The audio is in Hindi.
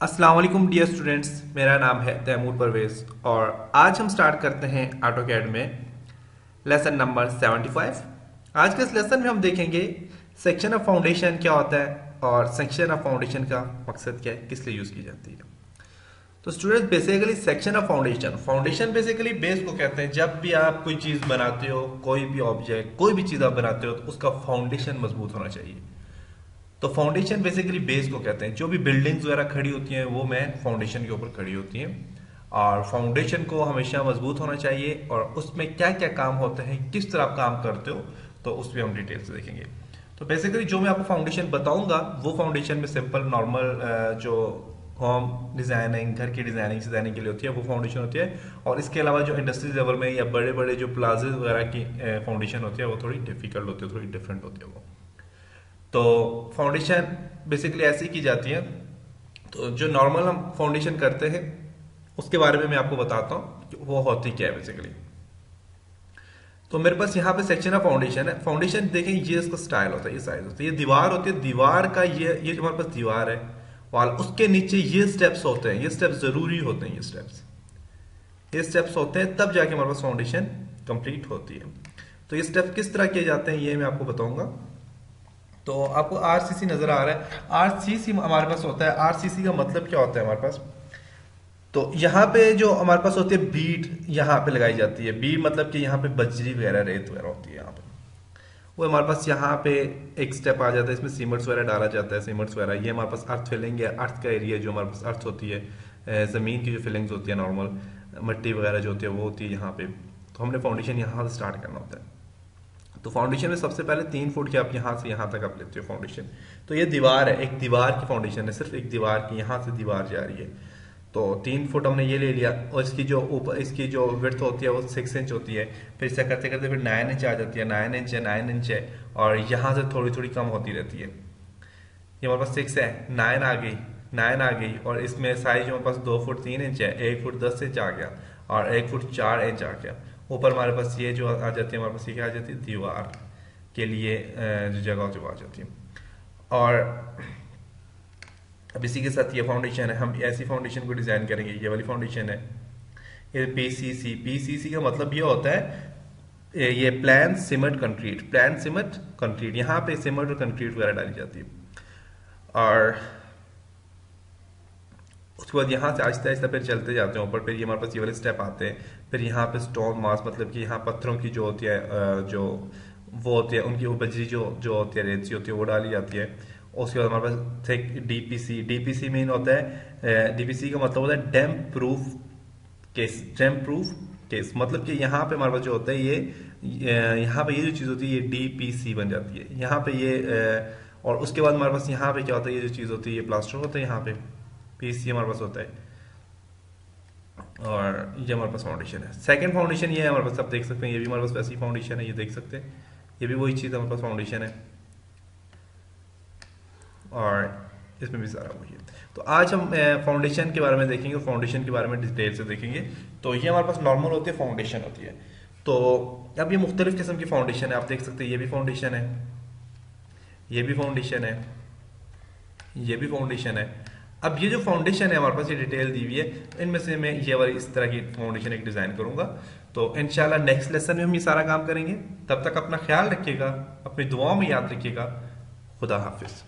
अस्सलाम वालेकुम डियर स्टूडेंट्स, मेरा नाम है तैमूर परवेज और आज हम स्टार्ट करते हैं ऑटोकैड में लेसन नंबर 75। आज के इस लेसन में हम देखेंगे सेक्शन ऑफ फाउंडेशन क्या होता है और सेक्शन ऑफ फाउंडेशन का मकसद क्या है, किस लिए यूज की जाती है। तो students basically section of foundation foundation basically base को कहते हैं। जब भी आप कोई चीज बनाते हो, कोई भी ऑब्जेक्ट, कोई भी चीज आप बनाते हो तो उसका फाउंडेशन मजबूत होना चाहिए। तो फाउंडेशन बेसिकली बेस को कहते हैं। जो भी बिल्डिंग्स वगैरह खड़ी होती हैं वो मैं फाउंडेशन के ऊपर खड़ी होती हैं और फाउंडेशन को हमेशा मजबूत होना चाहिए और उसमें क्या क्या काम होते हैं, किस तरह आप काम करते हो, तो उस पर हम डिटेल से देखेंगे। तो बेसिकली जो मैं आपको फाउंडेशन बताऊंगा वो फाउंडेशन में सिंपल नॉर्मल जो होम डिजाइनिंग, घर की डिजाइनिंग के लिए होती है वो फाउंडेशन होती है। और इसके अलावा जो इंडस्ट्री लेवल में या बड़े बड़े जो प्लाजे वगैरह की फाउंडेशन होती है वो थोड़ी डिफिकल्ट होती है, थोड़ी डिफरेंट होती है वो। तो फाउंडेशन बेसिकली ऐसी की जाती है। तो जो नॉर्मल हम फाउंडेशन करते हैं उसके बारे में मैं आपको बताता हूँ कि वो होती क्या है बेसिकली। तो मेरे पास यहाँ पे सेक्शन ऑफ फाउंडेशन है। फाउंडेशन देखें, ये इसका स्टाइल होता है, ये साइज होता है, ये दीवार होती है। दीवार का ये जो हमारे पास दीवार है वाल, उसके नीचे ये स्टेप्स होते हैं। ये स्टेप्स जरूरी होते हैं। ये स्टेप्स होते हैं तब जाके हमारे पास फाउंडेशन कंप्लीट होती है। तो ये स्टेप किस तरह किए जाते हैं ये मैं आपको बताऊंगा। तो आपको आरसीसी नजर आ रहा है। आरसीसी हमारे पास होता है। आरसीसी का मतलब क्या होता है हमारे पास। तो यहाँ पे जो हमारे पास होती है बीड, यहाँ पे लगाई जाती है। बीड मतलब कि यहाँ पे बजरी वगैरह, रेत वगैरह होती है यहाँ पे, वो हमारे पास यहाँ पे एक स्टेप आ जाता है। इसमें सीमेंट्स वगैरह डाला जाता है। सीमेंट्स वगैरह ये हमारे पास अर्थ फिलिंग है। अर्थ का एरिया जो हमारे पास अर्थ होती है, जमीन की जो फिलिंग्स होती है, नॉर्मल मिट्टी वगैरह जो होती है वो होती है यहाँ पे। तो हमने फाउंडेशन यहाँ से स्टार्ट करना होता है। तो फाउंडेशन में सबसे पहले 3 फुट की आप यहाँ से यहाँ तक आप लेते हो फाउंडेशन। तो ये दीवार है, एक दीवार की फाउंडेशन है, सिर्फ एक दीवार की, यहाँ से दीवार जा रही है। तो 3 फुट हमने ये ले लिया और इसकी जो ऊपर इसकी जो विड्थ होती है वो 6 इंच होती है। फिर इसे करते करते फिर 9 इंच आ जाती है। 9 इंच है, 9 इंच है और यहाँ से थोड़ी थोड़ी कम होती रहती है। ये हमारे पास 6 है, 9 आ गई, 9 आ गई और इसमें साइज हमारे पास 2 फुट 3 इंच है, 1 फुट 10 इंच आ गया और 1 फुट 4 इंच आ गया। ऊपर हमारे पास ये जो आ जाती है, हमारे पास ये क्या आ जाती है, दीवार के लिए जो जगह जो आ जाती है। और अब इसी के साथ ये फाउंडेशन है। हम ऐसी फाउंडेशन को डिजाइन करेंगे। ये वाली फाउंडेशन है, ये पीसीसी। पीसीसी का मतलब ये होता है ये plan cement concrete. Plan cement concrete, यहाँ पे सीमेंट और कंक्रीट वगैरह डाली जाती है। और उसके बाद यहाँ से आहिस्ता आहिस्ता फिर चलते जाते हैं ऊपर। फिर ये हमारे पास ये वाले स्टेप आते हैं। फिर यहाँ पे स्टोन मास मतलब कि यहाँ पत्थरों की जो होती है जो वो होती है उनकी वो बजरी जो जो होती है, रेत सी होती है, वो डाली जाती है। उसके बाद हमारे पास थिक डीपीसी। डीपीसी मीन होता है, डीपीसी का मतलब होता है डैम्प प्रूफ केस। डैम्प प्रूफ केस मतलब कि यहाँ पे हमारे पास जो होता है ये यहाँ पे ये जो चीज़ होती है ये डीपीसी बन जाती है यहाँ पे ये और उसके बाद हमारे पास यहाँ पे क्या होता है, ये जो चीज़ होती है ये प्लास्टर होता है, यहाँ पे पीसी हमारे पास होता है। और ये हमारे पास फाउंडेशन है। सेकंड फाउंडेशन ये है हमारे पास, आप देख सकते हैं ये भी हमारे पास वैसी फाउंडेशन है, ये देख सकते हैं ये भी वही चीज़ हमारे पास फाउंडेशन है और इसमें भी सारा वही है। तो आज हम फाउंडेशन के बारे में देखेंगे, फाउंडेशन के बारे में डिटेल से देखेंगे। तो ये हमारे पास नॉर्मल होती है, फाउंडेशन होती है। तो अब ये मुख्तलिफ किस्म की फाउंडेशन है, आप देख सकते हैं ये भी फाउंडेशन है, ये भी फाउंडेशन है, ये भी फाउंडेशन है। अब ये जो फाउंडेशन है हमारे पास, ये डिटेल दी हुई है, इनमें से मैं ये वाली इस तरह की फाउंडेशन एक डिजाइन करूंगा। तो इंशाल्लाह नेक्स्ट लेसन में हम ये सारा काम करेंगे। तब तक अपना ख्याल रखिएगा, अपनी दुआओं में याद रखिएगा। खुदा हाफिज।